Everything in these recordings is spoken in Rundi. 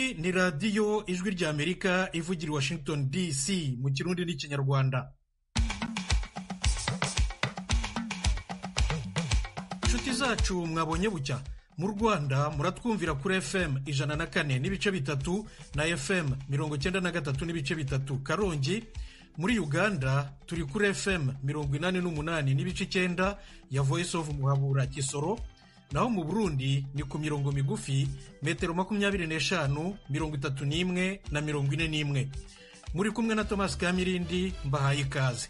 iyi ni radiyo ijwi ry'Amerika ivugira i Washington DC mu Kirundi n'Ikinyarwanda. Inshuti zacu mwabonye bucya, mu Rwanda muratwumvira kuri FM 104 n'ibice bitatu na FM 93 n'ibice bitatu Karongi. Muri Uganda turi kuri FM 88 n'ibice 9 ya Voice of Muhabura Kisoro. Naho mu Burundi ni ku mirongo migufi metero 25, 31 na 41. Muri kumwe na Thomas Kamirindi, mbahaye ikaze.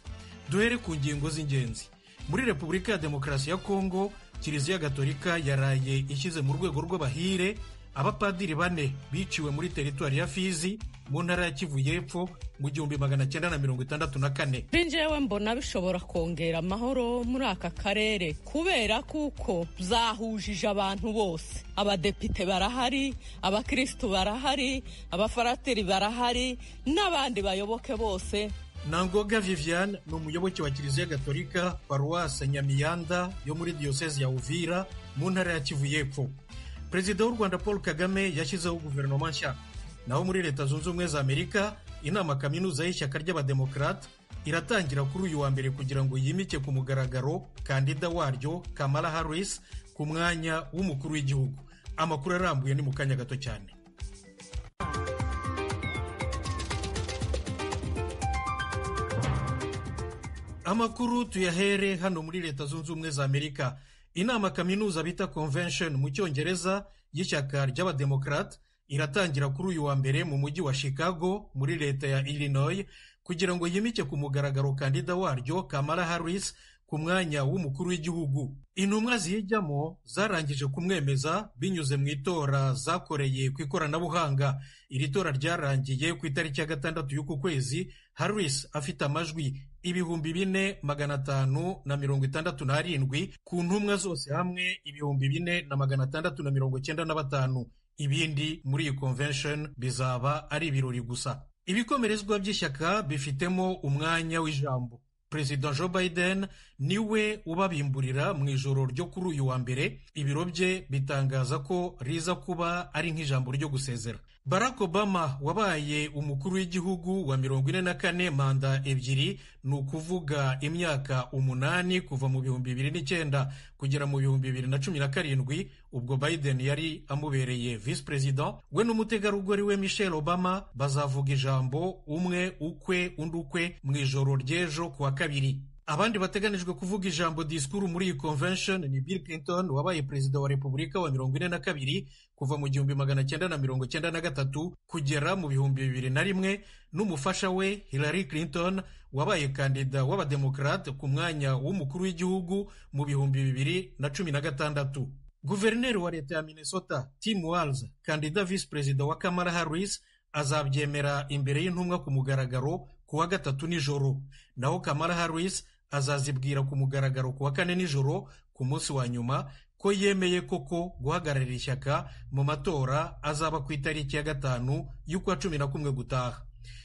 Duhere ku ngingo z'ingenzi. Muri Repubulika ya Demokarasi ya Kongo, Kiliziya Gatolika yaraye ishyize mu rwego rw'abahire abapadiri 4 biciwe muri teritwari ya Fizi mu ntara ya Kivu y'Epfo mu 1964. Njyewe mbona bishobora kongera amahoro muri aka karere kubera kuko zahujije abantu bose. Abadepite barahari, abakristo barahari, abafarateri barahari n'abandi bayoboke bose. Nangoga Viviane ni umuyoboke wa Kiliziya Gatolika Paruwase Nyamiyanda yo muri Diocese ya Uvira mu ntara ya Kivu y'Epfo. Perezida w'u Rwanda Paul Kagame yashyizeho guverinoma nshya. Naho muri Leta Zunze Ubumwe za Amerika, inama kaminuza y'ishyaka ry'Abademokrate iratangira kuri uyu wa mbere kugira ngo yimike ku mugaragaro kandida waryo Kamala Harris ku mwanya w'umukuru w'igihugu. Amakuru arambuye ni mu kanya gato cyane. Amakuru tuyahere hano muri Leta Zunze Ubumwe za Amerika. Inama kaminuza bita Convention mu Cyongereza y'ishyaka ry'Abademokrate iratangira kuri uyu wa mbere mu mujyi wa Chicago muri leta ya Illinois kugira ngo yimike ku mugaragaro kandida waryo Kamala Harris ku mwanya w'umukuru w'igihugu. Intumwa ziyijyamo zarangije kumwemeza binyuze mu itora zakoreye ku ikoranabuhanga. Iri tora ryarangiye ku itariki ya 6 y'uku kwezi, Harris afite amajwi 4,567 ku ntumwa zose hamwe 4,695. Ibindi muri iyi convention bizaba ari ibirori gusa. Ibikomerezwa by'ishyaka bifitemo umwanya w'ijambo. Perezida Joe Biden niwe ubabimburira mu ijoro ryo kuri uyu wa mbere. Ibiro bye bitangaza ko riza kuba ari nk'ijambo ryo gusezera. Barack Obama wabaye umukuru w'igihugu wa 44 manda ebyiri, ni ukuvuga imyaka 8 kuva mu 2009 kugera mu 2017. Ubwo Biden yari amubereye vice president. We n'umutegarugori we Michelle Obama bazavuga ijambo umwe ukwe undi ukwe mu ijoro ry'ejo kuwa kabiri. Abandi bateganijwe kuvuga ijambo disikuru muri iyi convention ni Bill Clinton wabaye perezida wa Repubulika wa 42 kuva mu 1993 kugera mu 2001, n'umufasha we Hillary Clinton wabaye kandida w'Abademokrate ku mwanya w'umukuru w'igihugu mu 2016. Guverineri wa leta ya Minnesota Tim Walz, kandida vice perezida wa Kamala Harris, azabyemera imbere y'intumwa ku mugaragaro kuwa 3 nijoro. Naho Kamala Harris azazibwira ku mugaragaro kuwa 4 nijoro ku munsi wa nyuma ko yemeye koko guhagararira ishyaka mu matora azaba ku itariki ya 5 y'ukwa 11 gutaha.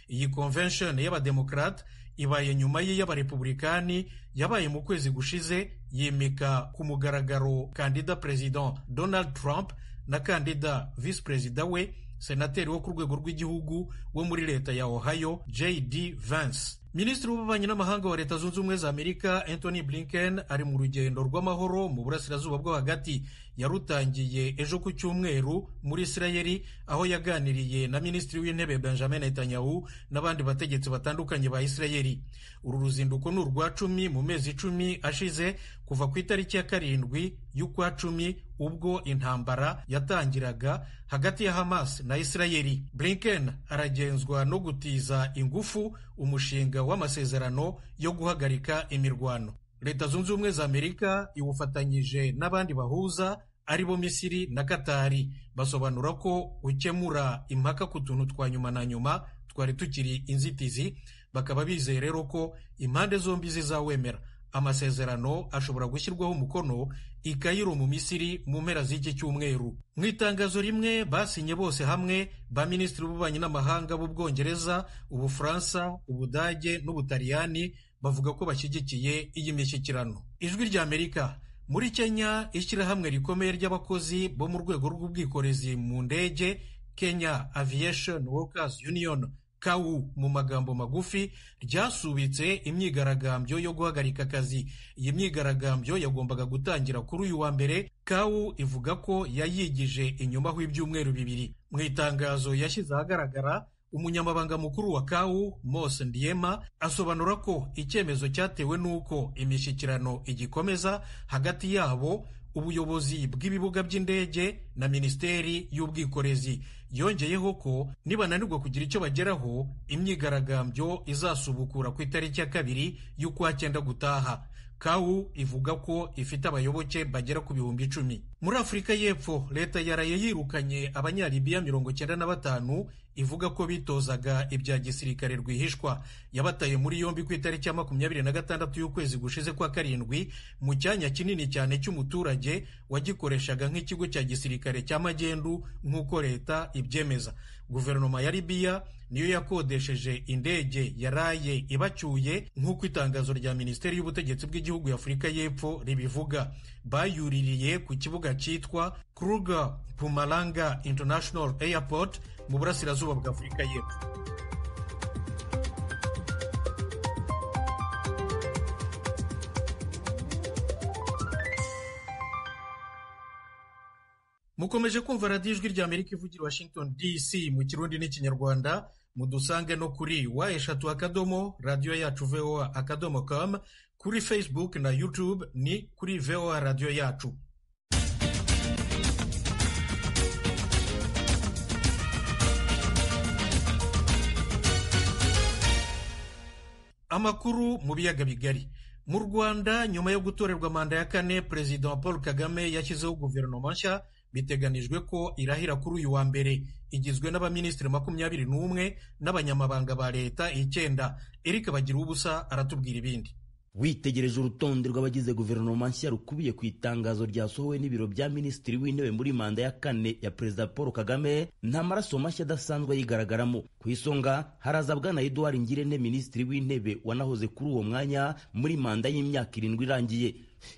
Iyi convention y'Abademokrate ibaye nyuma y'Abarepublikani yabaye mu kwezi gushize yimika ku mugaragaro kandida president Donald Trump na kandida vice perezida we senateri wo ku rwego rw'igihugu wo muri leta ya Ohio J.D. Vance. Minisitiri w'ububanyi n'amahanga wa Leta Zunze Ubumwe za Amerika Anthony Blinken ari mu rugendo rw'amahoro mu burasirazuba bwo hagati. Yarutangiye ejo ku cyumweru muri Isirayeli, aho yaganiriye na Minisitiri w'Intebe Benjamin Netanyahu n'abandi bategetsi batandukanye ba Isirayeli. Uru ruzinduko ni urwa 10 mu mezi 10 ashize kuva ku itariki ya 7 y'ukwa 10 ubwo intambara yatangiraga hagati ya Hamas na Isirayeli. Blinken aragenzwa no gutiza ingufu umushinga w'amasezerano yo guhagarika imirwano. Leta Zunze Ubumwe za Amerika iwufatanyije n'abandi bahuza aribo Misiri na Katari basobanura ko ukemura impaka ku tuntu twa nyuma na nyuma twari tukiri inzitizi. Bakaba bizeye rero ko impande zombi zizawemera. Amasezerano ashobora gushyirwaho umukono i Kairo mu Misiri mu mpera z'iki cyumweru. Mu itangazo rimwe basinye bose hamwe ba minisitiri w'ububanyi n'amahanga b'Ubwongereza, Ubufaransa, Ubudage n'Ubutaliyani bavuga ko bashyigikiye iyi mishyikirano. Ijwi ry'Amerika. Muri Kenya, ishyirahamwe rikomeye ry'abakozi bo mu rwego rw'ubwikorezi mu ndege Kenya Aviation Workers Union KAU mu magambo magufi, ryasubitse imyigaragambyo yo guhagarika akazi. Iyi myigaragambyo yagombaga gutangira kuri uyu wa mbere. KAU ivuga ko yayigije inyuma h'ibyumweru bibiri. Mu itangazo yashyize ahagaragara, umunyamabanga mukuru wa KAU Mose Ndiema asobanura ko icyemezo cyatewe n'uko imishyikirano igikomeza hagati yabo, ubuyobozi bw'ibibuga by'indege na Minisiteri y'Ubwikorezi. Yongeyeho ko nibananirwa kugira icyo bageraho, imyigaragambyo izasubukura ku itariki ya 2 y'ukwa cyenda gutaha. KAU ivuga ko ifite abayoboke bagera ku 10,000. Muri Afurika y'Epfo, leta yaraye yirukanye abanyalibiya 95 ivuga ko bitozaga ibya gisirikare rwihishwa. Yabataye muri yombi ku itariki ya 26 y'ukwezi gushize kwa 7 mu cyanya kinini cyane cy'umuturage wagikoreshaga nk'ikigo cya gisirikare cya magendu nk'uko leta ibyemeza. Guverinoma ya Libya niyo yakodesheje indege yaraye ibacyuye nk'uko itangazo rya Minisiteri y'Ubutegetsi bw'Igihugu ya Afurika y'Epfo ribivuga. Bayuririye ku kibuga cyitwa Kruger Mpumalanga International Airport mu burasirazuba bwa Afurika y'Epfo. Mukomeje kumva radiyo ijwi rya Amerika ivugira Washington DC mu Kirundi n'Ikinyarwanda. Mudusange no kuri wa3 radio yacu voa.com, kuri Facebook na YouTube ni kuri VOA radio yacu. Amakuru mu biyaga bigari. Mu Rwanda, nyuma yo gutorerwa manda ya 4, Perezida Paul Kagame yashyizeho guverinoma nshya. Biteganijwe ko irahira kuri uyu wa mbere. Igizwe n'abaminisitiri 21 n'abanyamabanga ba leta 9. Eric Bagiruwubusa aratubwira ibindi. Witegereje urutonde rw'abagize guverinoma nshya rukubiye ku itangazo ryasohowe n'ibiro bya minisitiri w'intebe muri manda ya 4 ya Perezida Paul Kagame, nta maraso mashya adasanzwe yigaragaramo. Ku isonga haraza Bwana Edouard Ngirente, minisitiri w'intebe wanahoze kuri uwo mwanya muri manda y'imyaka 7 irangiye.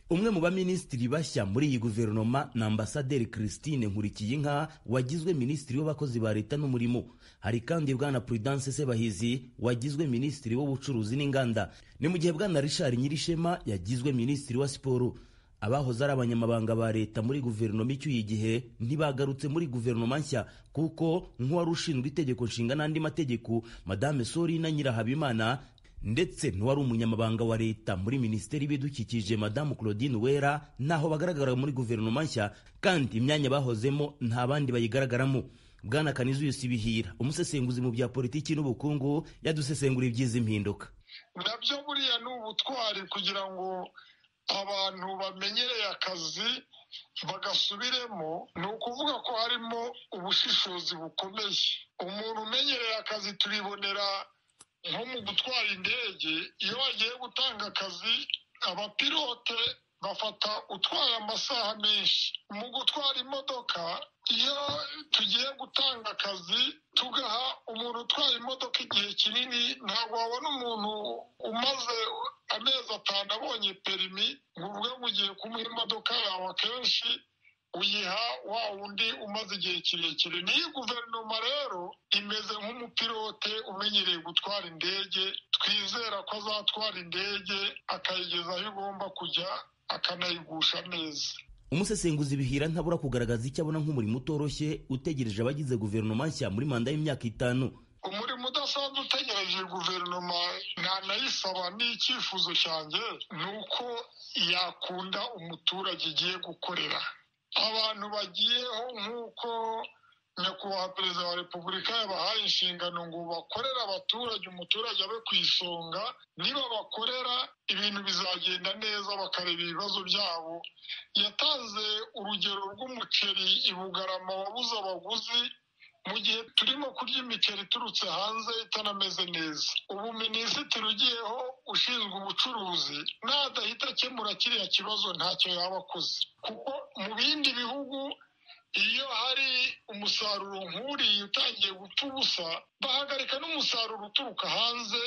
Umwe mu baminisitiri bashya muri iyi guverinoma na Ambasaderi Christine Nkurikiyinka wagizwe minisitiri w'abakozi ba leta n'umurimo. Hari kandi Bwana Prudence Sebahizi wagizwe minisitiri w'ubucuruzi n'inganda. Ni mu gihe Bwana Richard Nyirishema yagizwe minisitiri wa siporo. Abahoze ari abanyamabanga ba leta muri guverinoma icyuye igihe ntibagarutse muri guverinoma nshya, kuko nk'uwari ushinzwe itegeko nshinga n'andi mategeko Madame Sorina Nyirahabimana ndetse n'uwari umunyamabanga wa leta muri Minisiteri y'Ibidukikije Madame Claudine Uwera naho bagaragara muri guverinoma nshya, kandi imyanya bahozemo nta bandi bayigaragaramo. Bwana Kanizuyusi Bihira, umusesenguzi mu bya politiki n'ubukungu, yadusesengura ibyiza impinduka. Nabyo buriya ni ubutwari kugira ngo abantu bamenyereye akazi bagasubiremo. Ni ukuvuga ko harimo ubushishozi bukomeye. Umuntu umenyereye akazi turibonera nko mu gutwara indege. Iyo bagiye gutanga akazi, abapilote bafata utwaye amasaha menshi. Mu gutwara imodoka, iyo tugiye gutanga akazi tugaha umuntu utwaye imodoka igihe kinini, ntabwo wabona umuntu umaze amezi 5 abonye perimi ngo uvuge ngo ugiye kumuha imodoka yawe. Akenshi uyiha wa wundi umaze igihe kirekire. N'iyi guverinoma rero imeze nk'umupilote umenyereye gutwara indege. Twizera ko azatwara indege akayigeza aho igomba kujya, akanayigusha neza. Umusesenguzi Bihira ntabura kugaragaza icyo abona nk'umurimo utoroshye utegereje abagize guverinoma nshya muri manda y'imyaka 5. Umurimo udasanzwe utegereje guverinoma ntanayisaba. N'icyifuzo cyanjye ni uko yakunda umuturage igiye gukorera. Abantu bagiyeho nk'uko nyakubahwa Perezida wa Repubulika yabahaye inshingano ngo bakorere abaturage, umuturage abe ku isonga. Niba bakorera, ibintu bizagenda neza, bakareba ibibazo byabo. Yatanze urugero rw'umuceri i Bugarama wabuze abaguzi mu gihe turimo kurya imiceri iturutse hanze itanameze neza. Ubu minisitiri ugiyeho ushinzwe ubucuruzi nadahita akemura kiriya kibazo ntacyo yaba akoze, kuko mu bindi bihugu iyo hari umusaruro nk'uriya utangiye gupfa ubusa, bahagarika n'umusaruro uturuka hanze,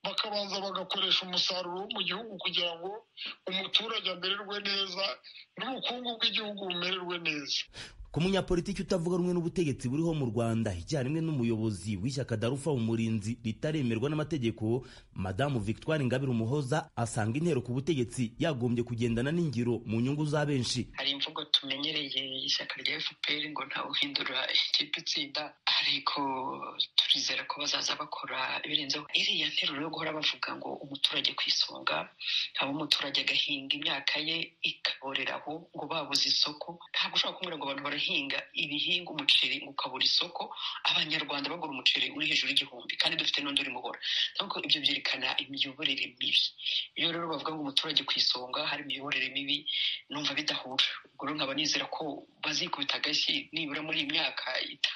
bakabanza bagakoresha umusaruro wo mu gihugu kugira ngo umuturage amererwe neza n'ubukungu bw'igihugu bumererwe neza. ku munyapolitiki utavuga rumwe n'ubutegetsi buriho mu Rwanda icyarimwe n'umuyobozi w'ishyaka Darufa Umurinzi ritaremerwa n'amategeko, Madamu Victoire Ingabire Umuhoza asanga intero ku butegetsi yagombye kugendana n'ingiro mu nyungu za benshi. Hari imvugo tumenyereye ishyaka rya FPR ngo ntawe uhindura ikipe itsinda, ariko turizera ko bazaza bakora ibirenzeho. Iriya nteruro yo guhora bavuga ngo umuturage ku isonga, abo umuturage agahinga imyaka ye ikaboreraho ngo babuze isoko, ntabwo ushobora kumubwira ngo abantu barahinga ibihinga umuceri ukabura isoko, abanyarwanda bagura umuceri uri hejuru y'igihumbi kandi dufite n'undi uri muhora. Ntabwo ibyo byerekana imiyoborere mibi. Iyo rero bavuga ngo umuturage ku isonga hari imiyoborere mibi, numva bidahura. Ubwo rero nkaba nizera ko bazikubita agashyi nibura muri iyi myaka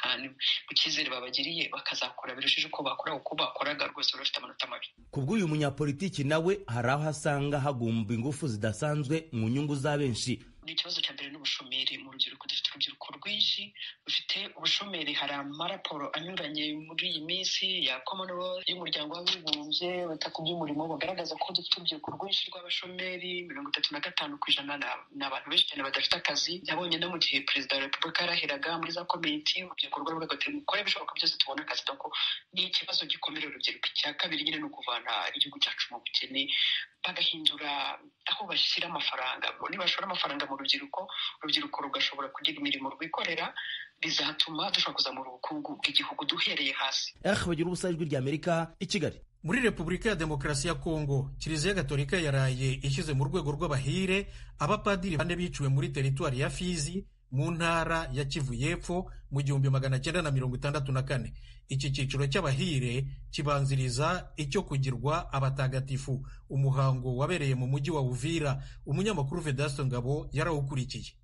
5 mu cyizere babagiriye, bakazakora birushije uko bakora, uko bakoraga rwose bafite amanota mabi. Kubw'uyu munyapolitiki nawe hari aho asanga hagomba ingufu zidasanzwe mu nyungu za benshi. Ni ikibazo cya mbere n'ubushomeri mu rubyiruko. Dufite urubyiruko rwinshi rufite ubushomeri. Hari amaraporo anyuranye muri iyi minsi ya Commonwealth y'umuryango w'abibumbye wita ku by'umurimo bagaragaza ko dufite urubyiruko rwinshi rw'abashomeri. 35% ni abantu benshi cyane badafite akazi. Yabonye no mu gihe perezida wa repubulika yarahiraga muri za komite, urubyiruko rw'abavuga ati mukore ibishoboka byose tubone akazi. Doko ni ikibazo gikomeye urubyiruko. Icya kabiri nyine ni ukuvana igihugu cyacu mu bukene, bagahindura aho bashyira amafaranga. Nibashora amafaranga mu rubyiruko rugashobora kugira imirimo rwikorera, bizatuma dushobora kuzamura ubukungu bw'igihugu duhereye hasi. Bagira ubusa ijwi ry'Amerika i Kigali. Muri Repubulika ya Demokarasi ya Kongo, Kiliziya Gatolika yaraye ishyize mu rwego rw'abahire abapadiri 4 biciwe muri teritwari ya Fizi mu ntara ya Kivu y'Epfo mu 1964. Iki cyiciro cy'abahire kibanziriza icyo kugirwa abatagatifu, umuhango wabereye mu mujyi wa Uvira. Umunyamakuru Vedasto Ngabo yarawukurikiye.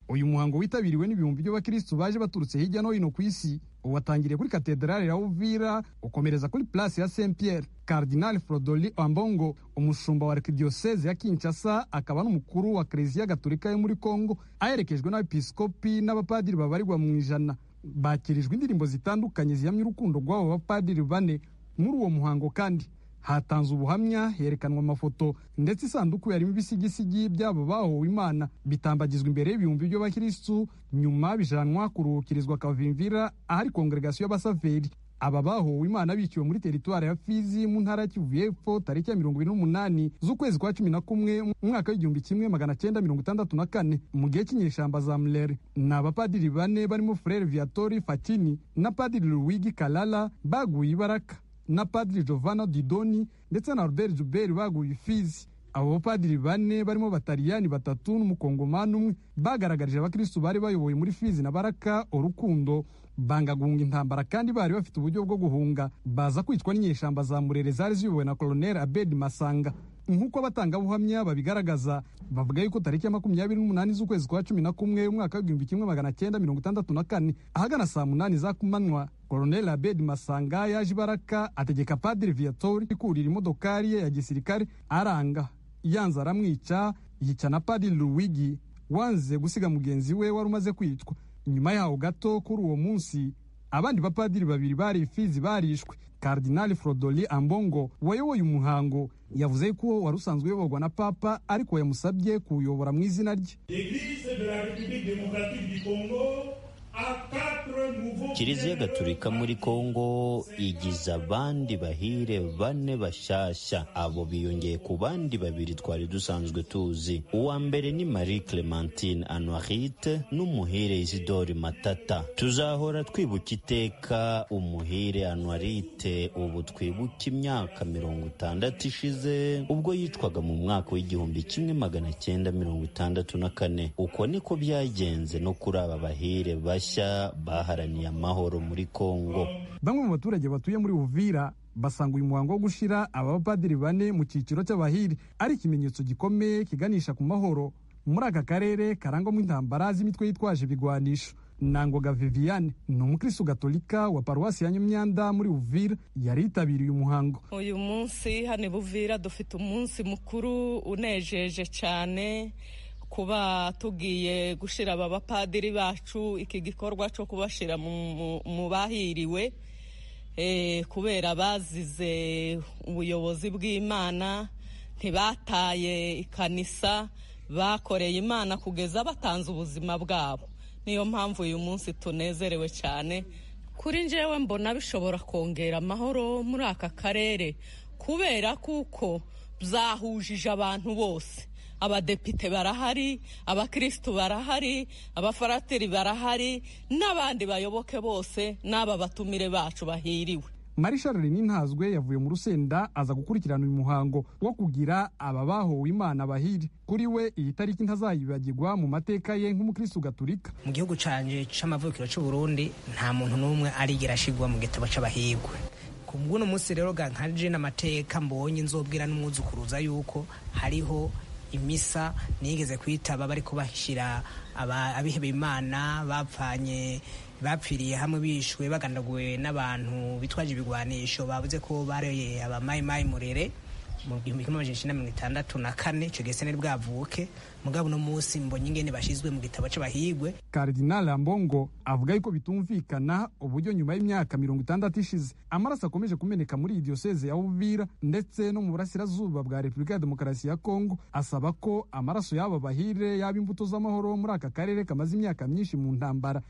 Uyu muhango witabiriwe n'ibihumbi by'abakristo baje baturutse hirya no hino ku isi, watangiriye kuri katedrali ya Uvira ukomereza kuri place ya Saint Pierre. Cardinal Frodoli Ambongo, umushumba wa Arkidiocese ya Kinshasa akaba n'umukuru wa Kiliziya Gatolika yo muri Kongo, aherekejwe n'abepiskopi n'abapadiri babarirwa mu ijana, bakirijwe indirimbo zitandukanye zihamya urukundo rw'abo bapadiri 4. Muri uwo muhango kandi hatanze ubuhamya, herekanwa amafoto ndetse isanduku yarimo ibisigisigi byabo bahowe Imana bitambagizwa imbere y'ibihumbi by'abakristo, nyuma bijanwa kuruhukirizwa Kavimvira ahari kongregasiyo y'abasaveri. Aba bahowe Imana biciwe muri teritwari ya Fizi mu ntara ya Kivu y'Epfo tariki ya 28 z'ukwezi kwa 11 mu mwaka w'1964 mu gihe cy'inyeshamba za Mlere. Ni abapadiri 4 barimo Frere Viatori Fatini na Padiri Luigi Kalala baguye Ibaraka, na Padiri Giovanna Didoni ndetse na Robert Jubert baguye Fizi. Abo bapadiri 4 barimo Bataliyani 3 n'umukongomani 1 bagaragarije abakristo bari bayoboye muri Fizi na Baraka urukundo, banga guhunga intambara kandi bari bafite uburyo bwo guhunga, baza kwitwa n'inyeshamba za Murere zari ziyobowe na Colonel Abed Masanga. Nk'uko abatangabuhamya babigaragaza, bavuga yuko tariki ya 28 z'ukwezi kwa 11 umwaka w'1964 ahagana saa 8 za kumanywa, Colonel Abed Masanga yaje Baraka ategeka Padiri Viatori kurira imodokari ye ya gisirikare, aranga yanze aramwica, yica na Padiri Luigi wanze gusiga mugenzi we wari umaze kwitwa. Nyuma yaho gato kuri uwo munsi abandi bapadiri 2 bari Fizi barishwe. Cardinal Frodoli Ambongo wayoboye umuhango yavuze ko wari usanzwe uyoborwa na Papa ariko yamusabye kuyobora mu izina rye. Kiliziya Gatolika muri Kongo igize abandi bahire 4 bashasha. Abo biyongeye ku bandi 2 twari dusanzwe tuzi. Uwa mbere ni Marie Clementine Anuarite n'umuhire Isidore Matata. Tuzahora twibuka iteka umuhire Anuarite, ubu twibuka imyaka 60 ishize ubwo yicwaga mu mwaka w'1964. Uko niko byagenze no kuri aba bahire bashya baharaniye amahoro muri Kongo. Bamwe mu baturage batuye muri Uvira basanga uyu muhango wo gushira aba bapadiri 4 mu cyiciro cy'abahiri ari ikimenyetso gikomeye kiganisha ku mahoro muri aka karere karangwa mu intambara z'imitwe yitwaje ibigwanisho. Nangoga Viviane ni umukristo Gatolika wa paruwasi ya Nyamyanda muri Uvira, yari yitabiriye umuhango. Uyu munsi hano Uvira dufite umunsi mukuru unejeje cyane, kuba tugiye gushira aba bapadiri bacu iki gikorwa cyo kubashira mu bahiriwe, kubera bazize ubuyobozi bw'Imana, ntibataye ikanisa, bakoreye Imana kugeza batanze ubuzima bwabo. niyo mpamvu uyu munsi tunezerewe cyane. Kuri njyewe mbona bishobora kongera amahoro muri aka karere kubera kuko byahujije abantu bose. Abadepite barahari, abakristu barahari, abafarateri barahari, n'abandi bayoboke bose n'aba batumire bacu bahiriwe. Marie Charles Nintazwe yavuye mu Rusenda aza gukurikirana uyu muhango wo kugira aba bahowe Imana bahiri. Kuri we iyi tariki ntazayibagirwa mu mateka ye nk'umukristo gatolika. Mu gihugu canje c'amavukiro c'u Burundi nta muntu n'umwe arigera ashigwa mu gitabo c'abahigwe. Kubw'uno munsi rero gankaje n'amateka mbonye nzobwira n'umwuzukuruza yuko hariho imisa nigeze kwitaba bari kubashira abihebeye Imana bapfiriye hamwe bishwe bagandaguwe n'abantu bitwaje ibigwanisho bavuze ko bareye abamayimayi murere mu 1964 ico gese nari bwavuke mugabo no munsi mbonye ingene bashizwe mu gitabo c'abahigwe. Cardinal Ambongo avuga yuko bitumvikana uburyo nyuma y'imyaka 60 ishize amaraso akomeje kumeneka muri diocese ya Uvira ndetse no mu burasirazuba bwa Republika ya Demokarasi ya Kongo. Asaba ko amaraso y'aba bahire yaba imbuto z'amahoro muri aka karere kamaze imyaka myinshi mu ntambara.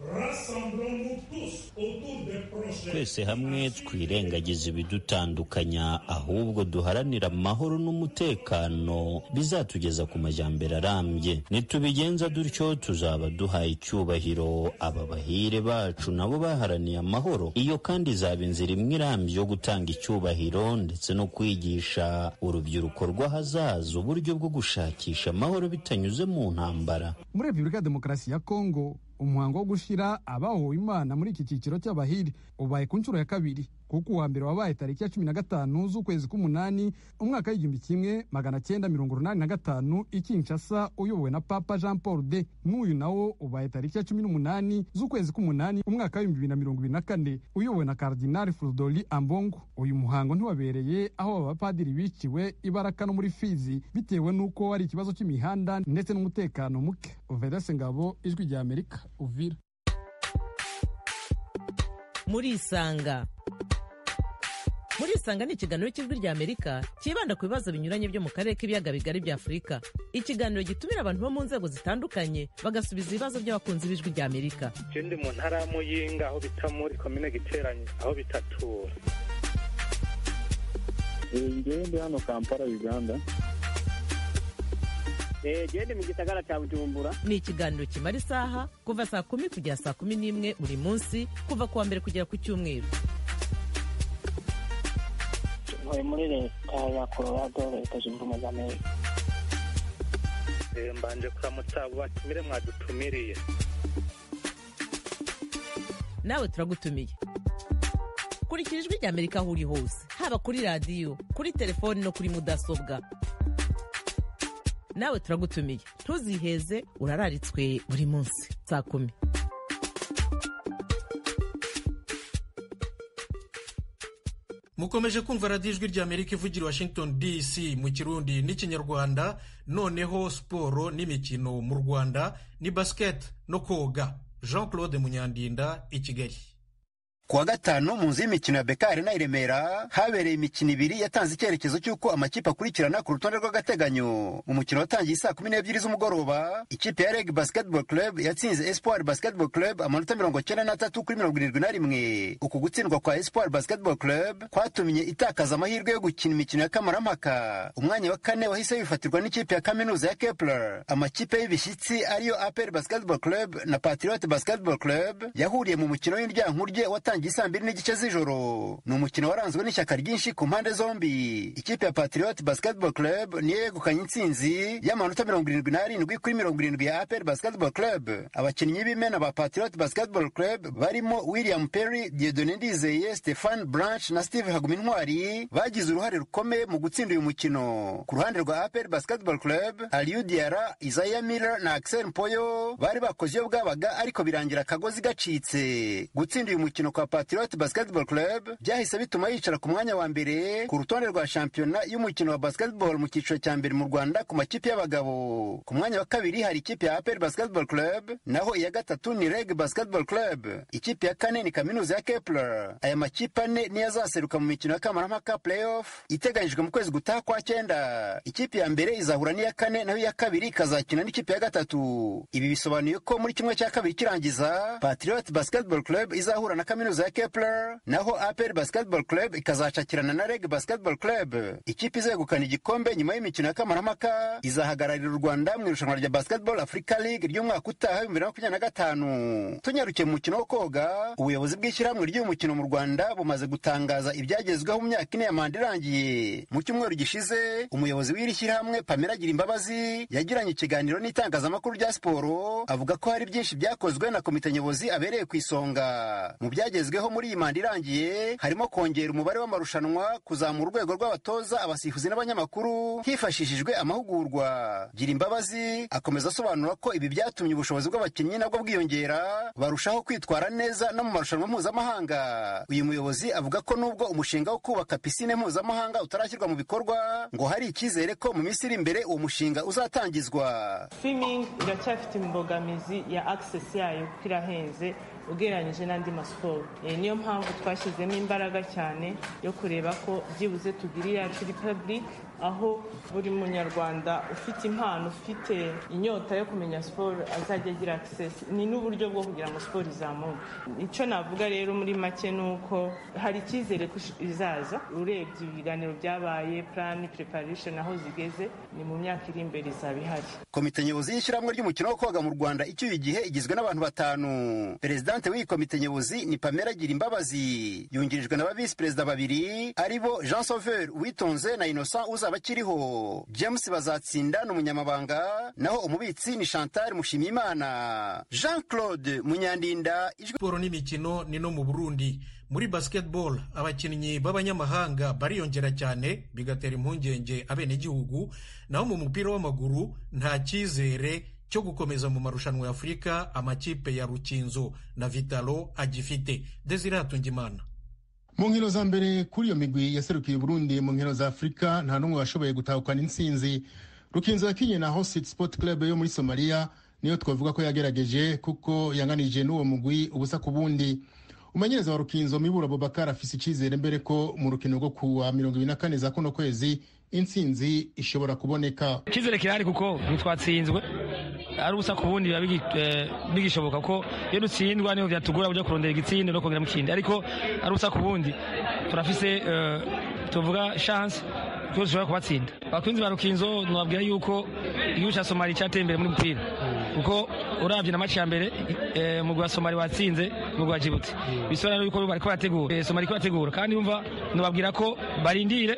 Twese hamwe twirengagiza ibidutandukanya ahubwo duharanira amahoro n'umutekano bizatugeza ku majyambere arambye. Nitubigenza dutyo tuzaba duhaye icyubahiro aba bahire bacu nabo baharaniye amahoro. Iyo kandi izaba inzira imwe irambye yo gutanga icyubahiro ndetse no kwigisha urubyiruko rw'ahazaza uburyo bwo gushakisha amahoro bitanyuze mu ntambara. Muri Republika ya Demokarasi ya Kongo umuhango wo gushira abahowe Imana muri iki cyiciro cy'abahiri ubaye ku nshuro ya kabiri, kuko uwa mbere wabaye tariki ya 15 z'ukwezi k'umunani umwaka w'1985 i Kinshasa uyobowe na Papa Jean Paul II. N'uyu nawo ubaye tariki ya 18 z'ukwezi k'umunani umwaka w'2024 uyobowe na Cardinal Frodoli Ambongo. Uyu muhango ntiwabereye aho abapadiri biciwe Ibaraka no muri Fizi bitewe nuko ari ikibazo cy'imihanda ndetse n'umutekano muke. Uvedase Ngabo, Ijwi rya Amerika, Uvira. Muri Isanga ni ikiganiro cy'Ijwi rya Amerika kibanda ku bibazo binyuranye byo mu karere k'ibiyaga bigari bya Afurika. Ikiganiro gitumira abantu bo mu nzego zitandukanye bagasubiza ibibazo by'abakunzi b'Ijwi rya Amerika. Ndi mu ntara ya Muyinga aho bita muri komine Giteranye aho bitatura. Ndi hano Kampala, Uganda. Ndi mu gisagara cya Bujumbura. Ni ikiganiro kimara isaha kuva saa 10 kugera saa 11 buri munsi kuva kuwa mbere kugera ku cyumweru. Muri leta ya Colorado, Leta Zunze Ubumwe za Amerika. Mbanje kuramutsa abo batumire mwadutumiriye. Nawe turagutumiye. Kurikira Ijwi rya Amerika aho uri hose, haba kuri radio, kuri telefoni no kuri mudasobwa. Nawe turagutumiye. Ntuziheze, urararitswe buri munsi saa 10. Mukomeje kumva radiyo Ijwi rya Amerika ivugira Washington DC mu Kirundi n'Ikinyarwanda. Noneho siporo n'imikino mu Rwanda ni basket no koga. Jean Claude Munyandinda, i Kigali. Kuwa gatanu mu nzu y'imikino ya BK Arena i Remera habereye imikino ibiri yatanze icyerekezo cy'uko amakipe akurikirana ku rutonde rw'agateganyo. Umukino watangiye saa 12 z'umugoroba, ikipe ya Reg Basketball Club yatsinze Espoir Basketball Club amanota 93 kuri 71. Uku gutsindwa kwa Espoir Basketball Club kwatumye itakaza amahirwe yo gukina imikino ya kamarampaka. Umwanya wa kane wahise wifatirwa n'ikipe ya kaminuza ya Kepler. Amakipe y'ibishyitsi ariyo APR Basketball Club na Patriot Basketball Club yahuriye mu mukino w'indyankurye watangiye saa 2:30 z'ijoro. Ni umukino waranzwe n'ishyaka ryinshi ku mpande zombi. Ikipe ya Patriot Basketball Club niyo yegukanye intsinzi y'amanota 77 kuri 70 ya APR Basketball Club. Abakinnyi b'imena ba Patriot Basketball Club barimo William Perry, Dieudonné Ndizeye, Stéphane Branch na Steve Hagumintwari bagize uruhare rukomeye mu gutsinda uyu mukino. Ku ruhande rwa APR Basketball Club, Aliou Diarra, Isaiah Miller na Axel Mpoyo bari bakoze iyo bwabaga ariko birangira akagozi gacitse. Gutsinda uyu mukino kwa kwa Patriot Basketball Club byahise bituma yicara ku mwanya wa mbere ku rutonde rwa shampiyona y'umukino wa basketball mu cyiciro cya mbere mu Rwanda ku makipe y'abagabo. Ku mwanya wa kabiri hari ikipe ya APR Basketball Club, naho iya gatatu ni REG Basketball Club, ikipe ya kane ni Kaminuza ya Kepler. Aya makipe ane niyo azaseruka mu mikino ya kamarampaka playoff iteganyijwe mu kwezi gutaha kwa 9. Ikipe ya mbere izahura n'iya kane, naho iya kabiri ikazakina n'ikipe ya gatatu. Ibi bisobanuye ko muri kimwe cya kabiri kirangiza Patriot Basketball Club izahura na Kaminuza ya Kepler, naho APR Basketball Club ikazacakirana na REG Basketball Club. Ikipe izegukana igikombe nyuma y'imikino ya kamarampaka izahagararira u Rwanda mu irushanwa rya Basketball Africa League ry'umwaka utaha 2025. Tunyarukiye mu mukino wo koga, ubuyobozi bw'ishyirahamwe ry'umukino mu Rwanda bumaze gutangaza ibyagezweho mu myaka ine ya manda irangiye. Mu cyumweru gishize, umuyobozi w'iri shyirahamwe Pamela Girimbabazi yagiranye ikiganiro n'itangazamakuru rya siporo avuga ko hari byinshi byakozwe na komite nyobozi abereye ku isonga. Mu byagezweho muri iyi manda irangiye harimo kongera umubare w'amarushanwa, kuzamura urwego rw'abatoza, abasifuzi n'abanyamakuru hifashishijwe amahugurwa. Girimbabazi akomeza asobanura ko ibi byatumye ubushobozi bw'abakinnyi nabwo bwiyongera, barushaho kwitwara neza no mu marushanwa mpuzamahanga. Uyu muyobozi avuga ko nubwo umushinga wo kubaka pisine mpuzamahanga utarashyirwa mu bikorwa, ngo hari icyizere ko mu minsi iri imbere uwo mushinga uzatangizwa. Swimming iracyafite imbogamizi ya access yayo kuko irahenze ugereranyije n'andi masiporo. Niyo mpamvu twashyizemo imbaraga cyane yo kureba ko byibuze tugira iyacu republic, aho buri munyarwanda ufite impano, ufite inyota yo kumenya siporo azajya agira access. Ni n'uburyo bwo kugira ngo siporo izamuke. Icyo navuga rero muri make ni uko hari icyizere ko izaza. Urebye ibiganiro byabaye, plan preparation aho zigeze, ni mu myaka iri imbere izaba ihari. Komite nyobozi y'ishyirahamwe ry'umukino wo koga mu Rwanda icyuye igihe igizwe n'abantu 5. Perezidante w'iyi komite nyobozi ni Pamela Girimbabazi, yungirijwe na visi perezida 2 aribo Jean Sauveur Uwitonze na Innocent uzaba akiriho. James Bazatsinda ni umunyamabanga, naho umubitsi ni Chantal Mushimiyimana. Jean Claude Munyandinda. Siporo n'imikino ni no mu Burundi. Muri basketball abakinnyi b'abanyamahanga bariyongera cyane bigatera impungenge abenegihugu, naho mu mupira w'amaguru nta cyizere cyo gukomeza mu marushanwa ya Afurika amakipe ya Rukinzo na Vitalo agifite. Desire Hatungimana. Mu nkino za mbere kuri iyo migwi yaserukiye Burundi mu nkino za Afurika nta n'umwe washoboye gutahukana intsinzi. Rukinzo yakinye na Hosit Sport Club yo muri Somalia niyo twavuga ko yagerageje kuko yanganije n'uwo mugwi ubusa ku bundi. Umumenyereza wa Rukinzo Mibura Bobakar afise icyizere mbere ko mu rukino rwo kuwa 24 za kuno kwezi intsinzi ishobora kuboneka. Icyizere kirahari kuko ntitwatsinzwe, ari ubusa ku bundi bigishoboka ko iyo dutsindwa niho byatugora kujya kurondera igitsindo no kongera mu kindi, ariko ari ubusa ku bundi turafise tuvuga chance ko dushobora kubatsinda. Abakunzi ba Rukinzo nababwira yuko igihugu cya Somalia cyateye imbere muri mupira, kuko urabye na match ya mbere mu gwa Somalia watsinze mu gwa Djibouti, bisobanura yuko bariko barategura Somalia ko bategura, kandi umva nababwira ko barindire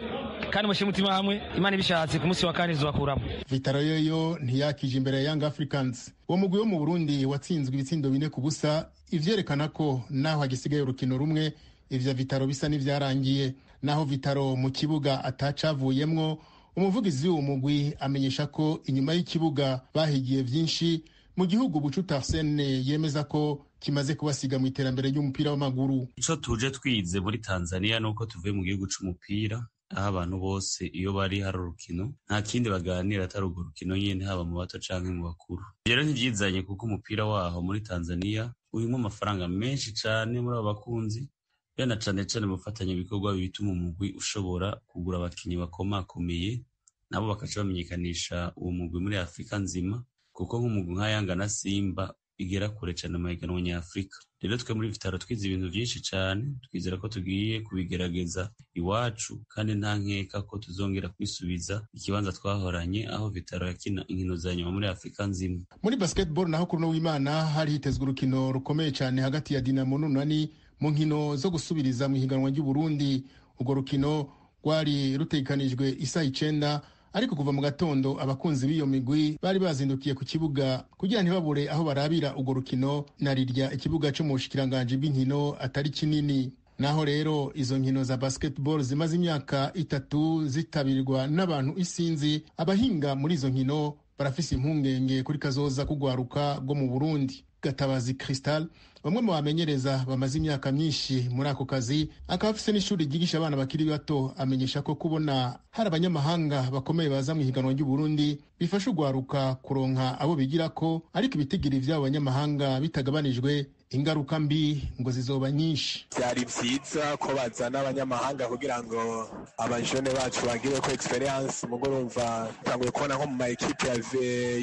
kandi mushyire umutima hamwe, Imana ibishatse ku munsi wa kane izobakuramo. Vitaro yoyo ntiyakije imbere ya Young Africans. Uwo mugwi wo mu Burundi watsinzwe ibitsindo 4-0, ivyerekana ko naho hagisigaye urukino rumwe ivya Vitaro bisa n'ivyarangiye. Naho Vitaro mu kibuga atacavuyemwo, umuvugizi w'uwo mugwi amenyesha ko inyuma y'ikibuga bahigiye vyinshi mu gihugu. Bucuta Arsene yemeza ko kimaze kubasiga mu iterambere ry'umupira w'amaguru. Ico tuje twize muri Tanzania nuko tuvuye mu gihugu c'umupira, aho abantu bose iyo bari hari urukino nta kindi baganira atari urwo rukino nyene, haba mu bato canke mu bakuru. Rero ntivyizanye kuko umupira waho muri Tanzania urimo amafaranga menshi cane muri abo bakunzi, bena cane cane mufatanya ibikorwa bituma umugwi ushobora kugura abakinyi bakomakomeye, nabo bakaca bamenyekanisha uwo mugwi muri Afrika nzima, kuko nk'umugwi nka Yanga na Simba igera kure cane mu mahiganwa nyafurika. Rero twe muri Vitaro twize ibintu vyinshi cane, twizera ko tugiye kubigerageza iwacu, kandi nta nkeka ko tuzongera kwisubiza ikibanza twahoranye aho Vitaro yakina inkino za nyuma muri Afrika nzima. Muri basketball naho kuri no w'Imana hari hitezwe urukino rukomeye cane hagati ya Dinamo n'Unani mu nkino zo gusubiriza mu higanwa ry'u Burundi. Urwo rukino rwari rutekanijwe isaha 9, ariko kuva mu gatondo abakunzi b'iyo migwi bari bazindukiye ku kibuga kugira ntibabure aho barabira urwo rukino, narirya ikibuga cyo mu bushikiranganje bw'inkino atari kinini. Naho rero izo nkino za basketball zimaze imyaka 3 zitabirwa n'abantu isinzi, abahinga muri izo nkino barafise impungenge kuri kazoza kugwaruka go mu Burundi. Gatabazi Crystal, bamwe mu bamenyereza bamaze imyaka myinshi muri ako kazi, akaba afise n'ishuri ryigisha abana bakiri bato, amenyesha ko kubona hari abanyamahanga bakomeye baza mu higanwa ry'u Burundi bifasha ugwaruka kuronka abo bigirako, ariko ibitigiri vy'abo banyamahanga bitagabanijwe ingaruka mbi ngo zizoba nyinshi. Byari vyiza ko bazana abanyamahanga kugira ngo abajene bacu bagire ko experience, mugurumva tanguye kubona nko mu ma equipe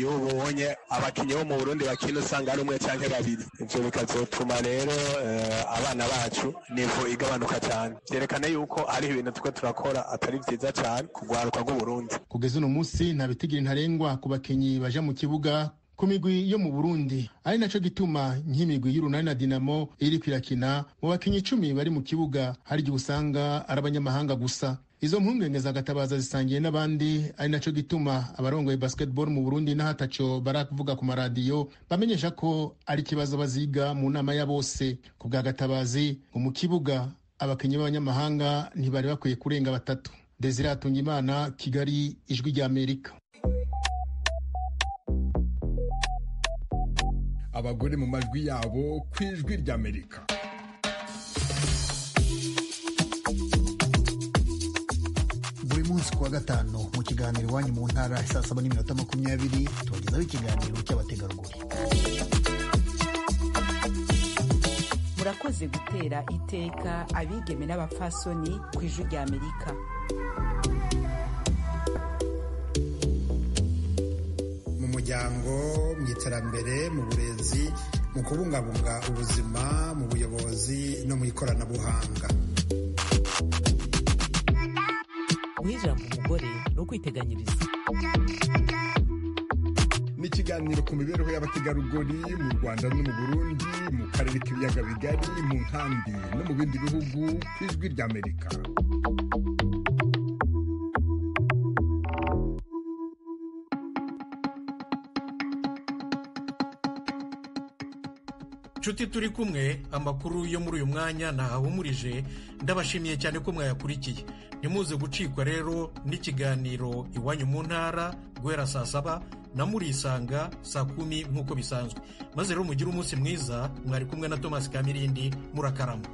y'ubonye abakinyi bo mu Burundi bakina usanga ari umwe canke babiri, ivyo bikazotuma rero abana bacu nivo igabanuka cyane, vyerekana yuko ari ibintu tuko turakora atari vyiza cyane kugwaruka rw'u Burundi. Kugeza uno musi nta bitigiri ntarengwa ku bakinyi baja mu kibuga ku migwi yo mu Burundi, ari naco gituma nk'imigwi y'Urunani na Dinamo iri kwirakina mu bakinyi 10 bari mu kibuga hari igihe usanga ari abanyamahanga gusa. Izo mpungenge za Gatabaza zisangiye n'abandi, ari naco gituma abarongoye basketball mu Burundi n'ahataco barakuvuga ku maradiyo bamenyesha ko ari kibazo baziga mu nama ya bose. Ku bwa Gatabazi ngo mu kibuga abakinyi b'abanyamahanga ntibari bakwiye kurenga 3. Desire Atungimana, Kigali, Ijwi rya Amerika. Abagore mu majwi yabo ku Ijwi rya Amerika. Buri munsi kuwa gatanu mu kiganiro iwanyu mu ntara saa 7:20 tubagezaho ikiganiro cy'abategarugori. Murakoze gutera iteka abigeme n'abafasoni ku Ijwi rya Amerika. Mu muryango, mu iterambere, mu burezi, mu kubungabunga ubuzima, mu buyobozi no mu ikoranabuhanga. Guha ijambo umugore no kwiteganyiriza. Ni ikiganiro ku mibereho y'abategarugori mu Rwanda no mu Burundi, mu karere k'ibiyaga bigari, mu nkambi no mu bindi bihugu ku Ijwi rya Amerika. Nshuti turi kumwe, amakuru yo muri uyu mwanya ntahahumurije, ndabashimiye cyane ko mwayakurikiye. Ntimuze gucikwa rero n'ikiganiro iwanyu mu ntara guhera saa 7 na murisanga saa 10 nk'uko bisanzwe. Maze rero mugire umunsi mwiza, mwari kumwe na Thomas Kamirindi, murakarama.